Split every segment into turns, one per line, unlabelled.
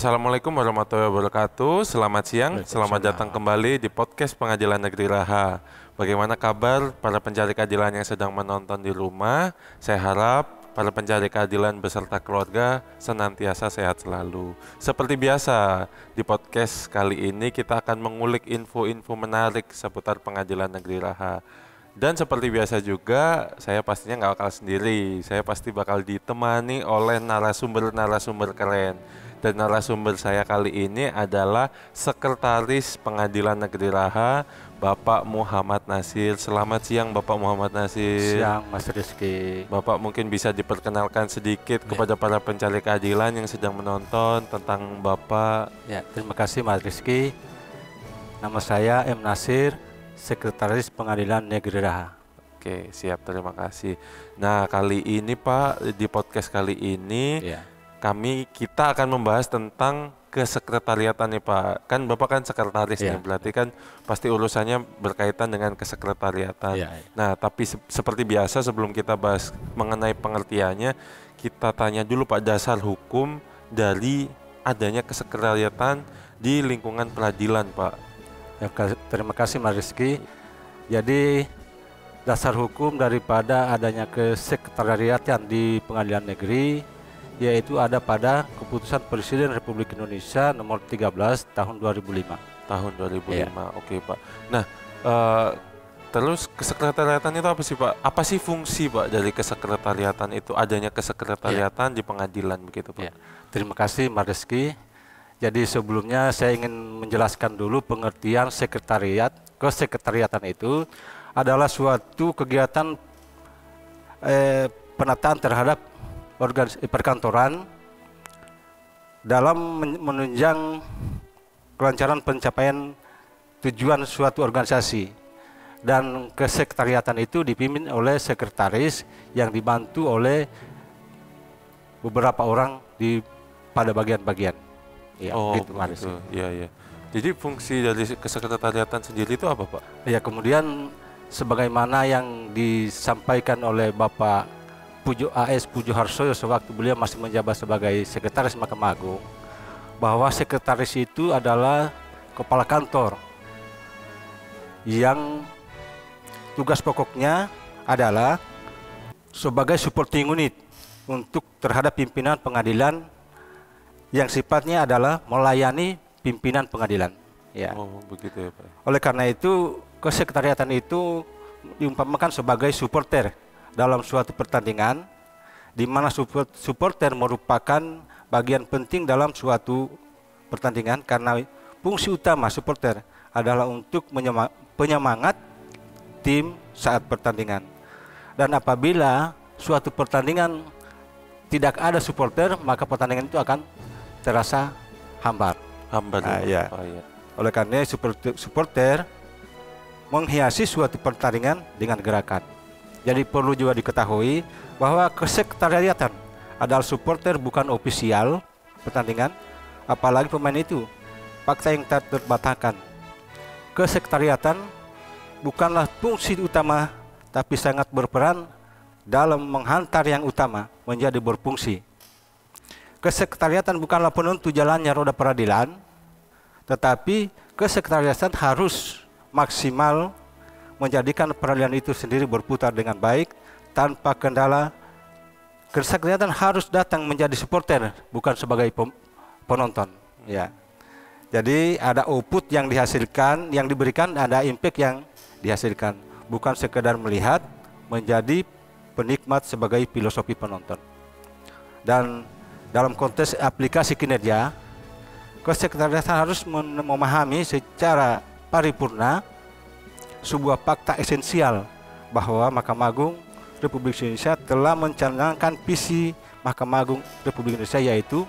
Assalamualaikum warahmatullahi wabarakatuh. Selamat siang, selamat datang kembali di podcast Pengadilan Negeri Raha. Bagaimana kabar para pencari keadilan yang sedang menonton di rumah? Saya harap para pencari keadilan beserta keluarga senantiasa sehat selalu. Seperti biasa, di podcast kali ini kita akan mengulik info-info menarik seputar Pengadilan Negeri Raha. Dan seperti biasa juga, saya pastinya nggak bakal sendiri. Saya pasti bakal ditemani oleh narasumber-narasumber keren. Dan narasumber saya kali ini adalah Sekretaris Pengadilan Negeri Raha, Bapak Muhammad Nasir. Selamat siang Bapak Muhammad Nasir.
Siang Mas Rizky.
Bapak mungkin bisa diperkenalkan sedikit kepada para pencari keadilan yang sedang menonton tentang Bapak.
Ya, terima kasih Mas Rizky. Nama saya M. Nasir, Sekretaris Pengadilan Negeri Raha.
Oke, siap, terima kasih. Nah, kali ini Pak, di podcast kali ini kita akan membahas tentang kesekretariatan nih Pak. Kan Bapak kan sekretaris nih, berarti kan pasti urusannya berkaitan dengan kesekretariatan. Nah, tapi seperti biasa sebelum kita bahas mengenai pengertiannya, kita tanya dulu Pak dasar hukum dari adanya kesekretariatan di lingkungan peradilan Pak.
Ya, terima kasih Mas Rizky. Jadi dasar hukum daripada adanya kesekretariatan di pengadilan negeri yaitu ada pada Keputusan Presiden Republik Indonesia nomor 13 tahun 2005.
Tahun 2005, Oke Pak. Nah, terus kesekretariatan itu apa sih Pak? Apa sih fungsi Pak dari kesekretariatan itu? Adanya kesekretariatan di pengadilan begitu Pak?
Terima kasih Mas Rizky. Jadi sebelumnya saya ingin menjelaskan dulu pengertian sekretariat. Kesekretariatan itu adalah suatu kegiatan penataan terhadap perkantoran dalam menunjang kelancaran pencapaian tujuan suatu organisasi, dan kesekretariatan itu dipimpin oleh sekretaris yang dibantu oleh beberapa orang pada bagian-bagian. Ya, gitu,
begitu. Iya. Jadi fungsi dari kesekretariatan sendiri itu apa Pak?
Ya, kemudian sebagaimana yang disampaikan oleh Bapak AS Pujo Harsoyo sewaktu beliau masih menjabat sebagai Sekretaris Mahkamah Agung, bahwa sekretaris itu adalah kepala kantor yang tugas pokoknya adalah sebagai supporting unit untuk terhadap pimpinan pengadilan yang sifatnya adalah melayani pimpinan pengadilan. Ya.
Begitu ya Pak.
Oleh karena itu, kesekretariatan itu diumpamakan sebagai supporter dalam suatu pertandingan, di mana supporter merupakan bagian penting dalam suatu pertandingan, karena fungsi utama supporter adalah untuk penyemangat tim saat pertandingan. Dan apabila suatu pertandingan tidak ada supporter, maka pertandingan itu akan terasa hambar. Oleh karena supporter menghiasi suatu pertandingan dengan gerakan. Jadi perlu juga diketahui bahwa kesekretariatan adalah supporter bukan ofisial pertandingan, apalagi pemain itu. Fakta yang tak terbantahkan, kesekretariatan bukanlah fungsi utama, tapi sangat berperan dalam menghantar yang utama menjadi berfungsi. Kesekretariatan bukanlah penentu jalannya roda peradilan, tetapi kesekretariatan harus maksimal menjadikan peradilan itu sendiri berputar dengan baik tanpa kendala. Kesekretariatan harus datang menjadi supporter, bukan sebagai penonton. Ya. Jadi ada output yang dihasilkan, yang diberikan, ada impact yang dihasilkan, bukan sekedar melihat, menjadi penikmat sebagai filosofi penonton. Dan dalam konteks aplikasi kinerja, kesekretariatan harus memahami secara paripurna sebuah fakta esensial bahwa Mahkamah Agung Republik Indonesia telah mencanangkan visi Mahkamah Agung Republik Indonesia, yaitu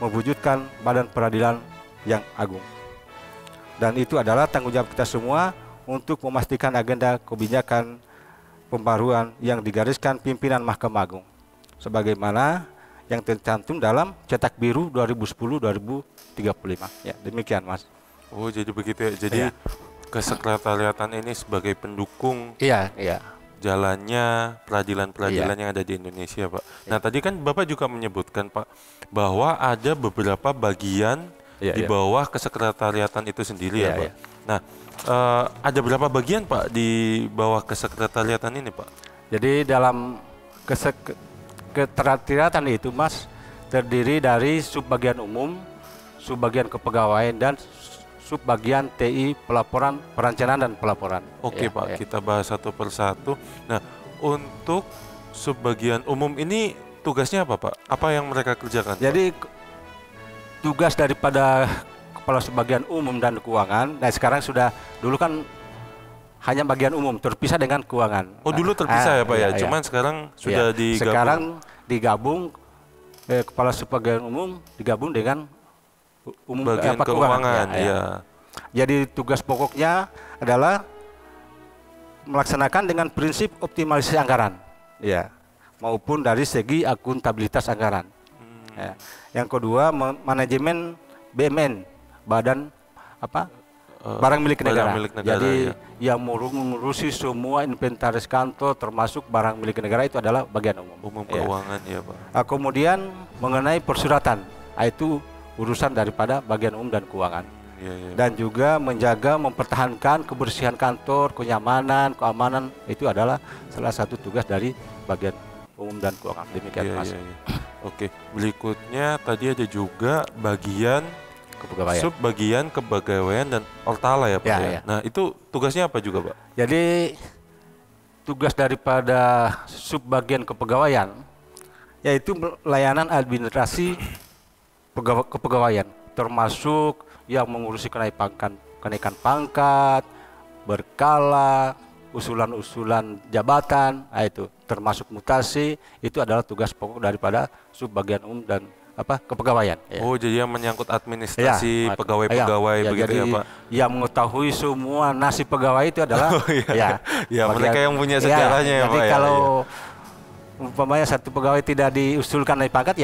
mewujudkan badan peradilan yang agung. Dan itu adalah tanggung jawab kita semua untuk memastikan agenda kebijakan pembaruan yang digariskan pimpinan Mahkamah Agung sebagaimana yang tercantum dalam Cetak Biru 2010-2035. Ya, demikian Mas.
Jadi begitu ya. Jadi kesekretariatan ini sebagai pendukung jalannya peradilan-peradilan yang ada di Indonesia, Pak. Nah, tadi kan Bapak juga menyebutkan, Pak, bahwa ada beberapa bagian di bawah kesekretariatan itu sendiri ya, Pak. Nah, ada berapa bagian, Pak, di bawah kesekretariatan ini, Pak?
Jadi dalam kesekretariatan itu, Mas, terdiri dari subbagian umum, subbagian kepegawaian, dan subbagian TI pelaporan, perencanaan dan pelaporan.
Oke, Pak, kita bahas satu persatu. Nah, untuk subbagian umum ini tugasnya apa, Pak? Apa yang mereka kerjakan?
Jadi tugas daripada kepala subbagian umum dan keuangan, nah sekarang sudah, dulu kan hanya bagian umum terpisah dengan keuangan.
Oh, dulu terpisah ya, Pak ya? Cuman sekarang sudah digabung.
Sekarang digabung, kepala subbagian umum digabung dengan
bagian keuangan.
Jadi tugas pokoknya adalah melaksanakan dengan prinsip optimalisasi anggaran, maupun dari segi akuntabilitas anggaran. Yang kedua, manajemen BMN, badan barang milik negara. Jadi yang mengurusi semua inventaris kantor termasuk barang milik negara itu adalah bagian umum.
Umum keuangan ya, Pak.
Kemudian mengenai persuratan, itu urusan daripada bagian umum dan keuangan. Dan juga menjaga mempertahankan kebersihan kantor, kenyamanan, keamanan, itu adalah salah satu tugas dari bagian umum dan keuangan. Demikian, Mas.
Oke, berikutnya tadi ada juga bagian
kepegawaian,
subbagian kepegawaian dan Ortala ya, Pak. Nah, itu tugasnya apa juga, Pak?
Jadi tugas daripada subbagian kepegawaian yaitu layanan administrasi kepegawaian, termasuk yang mengurusi kenaikan pangkat, berkala, usulan-usulan jabatan, itu termasuk mutasi, itu adalah tugas pokok daripada subbagian umum dan kepegawaian.
Oh, jadi yang menyangkut administrasi pegawai-pegawai begitu ya, Pak?
Yang mengetahui semua nasib pegawai itu adalah
mereka yang punya sejarahnya ya, Pak.
Jadi kalau umpamanya satu pegawai tidak diusulkan naik pangkat,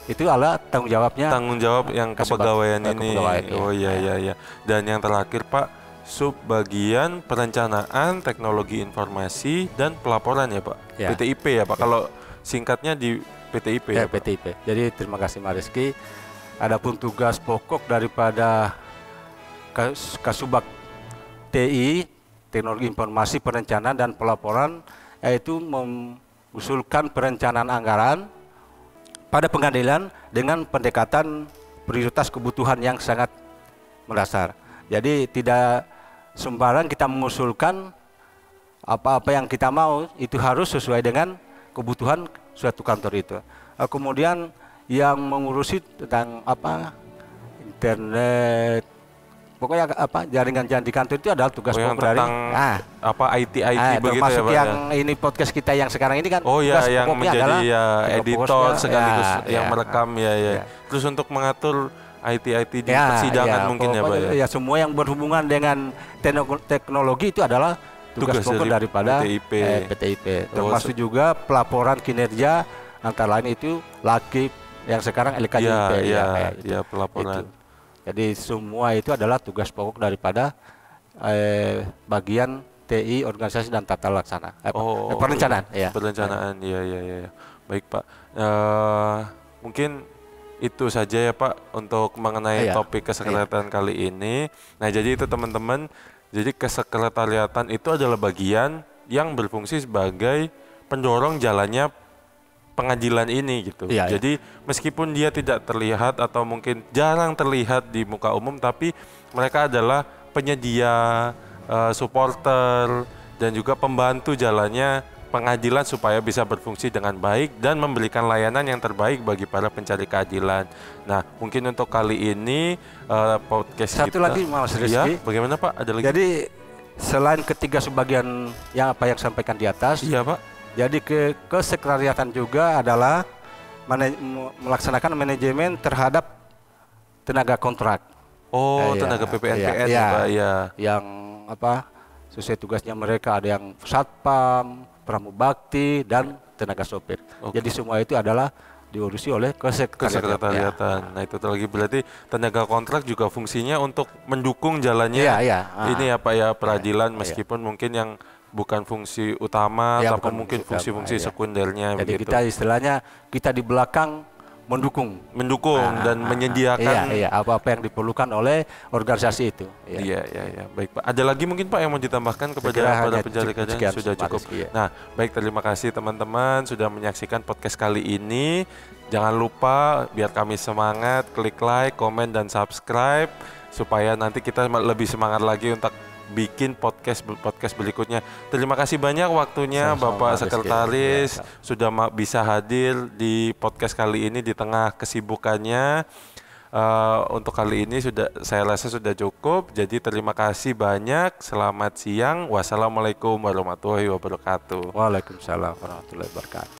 itu adalah tanggung jawab yang
kepegawaian ini. Dan yang terakhir, Pak, subbagian perencanaan teknologi informasi dan pelaporan ya, Pak. PTIP ya, Pak. Kalau singkatnya di PTIP ya,
PTIP. Jadi terima kasih, Mas Rizky. Adapun tugas pokok daripada Kasubag TI, teknologi informasi perencanaan dan pelaporan, yaitu mengusulkan perencanaan anggaran pada pengadilan dengan pendekatan prioritas kebutuhan yang sangat mendasar. Jadi tidak sembarang kita mengusulkan apa-apa yang kita mau, itu harus sesuai dengan kebutuhan suatu kantor itu. Kemudian yang mengurusi tentang internet, pokoknya jaringan di kantor itu adalah tugas pokok dari
IT begitu
termasuk
ya, Pak,
yang ini podcast kita yang sekarang ini kan
tugas yang menjadi editor sekaligus yang merekam terus untuk mengatur IT di persidangan mungkin ya, Pak ya.
Semua yang berhubungan dengan teknologi itu adalah tugas pokok daripada PTIP. Termasuk juga pelaporan kinerja, antara lain itu LAKIP yang sekarang LKJP.
Pelaporan.
Jadi semua itu adalah tugas pokok daripada bagian TI, organisasi dan tata laksana. Perencanaan.
Perencanaan, iya. Baik, Pak. Mungkin itu saja ya, Pak, untuk mengenai topik kesekretariatan kali ini. Nah, jadi itu teman-teman. Jadi kesekretariatan itu adalah bagian yang berfungsi sebagai pendorong jalannya pengadilan ini gitu. Jadi meskipun dia tidak terlihat atau mungkin jarang terlihat di muka umum, tapi mereka adalah penyedia, supporter, dan juga pembantu jalannya pengadilan supaya bisa berfungsi dengan baik dan memberikan layanan yang terbaik bagi para pencari keadilan. Nah, mungkin untuk kali ini podcast
satu lagi, Mas Rizky.
Bagaimana, Pak? Ada lagi?
Jadi selain ketiga subbagian yang sampaikan di atas,
Pak.
Jadi kesekretariatan juga adalah melaksanakan manajemen terhadap tenaga kontrak.
Tenaga PPNPN ya, Pak.
Yang sesuai tugasnya mereka, ada yang satpam, pramubakti, dan tenaga sopir. Jadi semua itu adalah diurusi oleh
kesekretariatan. Nah, itu lagi berarti tenaga kontrak juga fungsinya untuk mendukung jalannya ini ya, Pak ya, peradilan, meskipun mungkin yang bukan fungsi utama,
Ya,
tapi
bukan
mungkin
fungsi
fungsi-fungsi
utama, ya.
sekundernya
Jadi
begitu.
kita istilahnya kita di belakang mendukung
Dan menyediakan.
iya, apa-apa yang diperlukan oleh organisasi itu.
Iya. Baik Pak. Ada lagi mungkin Pak yang mau ditambahkan kepada para penjalik kajian? Sudah cukup. Nah, baik, terima kasih teman-teman sudah menyaksikan podcast kali ini. Jangan lupa biar kami semangat, klik like, komen, dan subscribe supaya nanti kita lebih semangat lagi untuk bikin podcast berikutnya. Terima kasih banyak waktunya Bapak Sekretaris sudah bisa hadir di podcast kali ini di tengah kesibukannya. Untuk kali ini saya rasa sudah cukup. Jadi terima kasih banyak. Selamat siang. Wassalamualaikum warahmatullahi wabarakatuh.
Waalaikumsalam warahmatullahi wabarakatuh.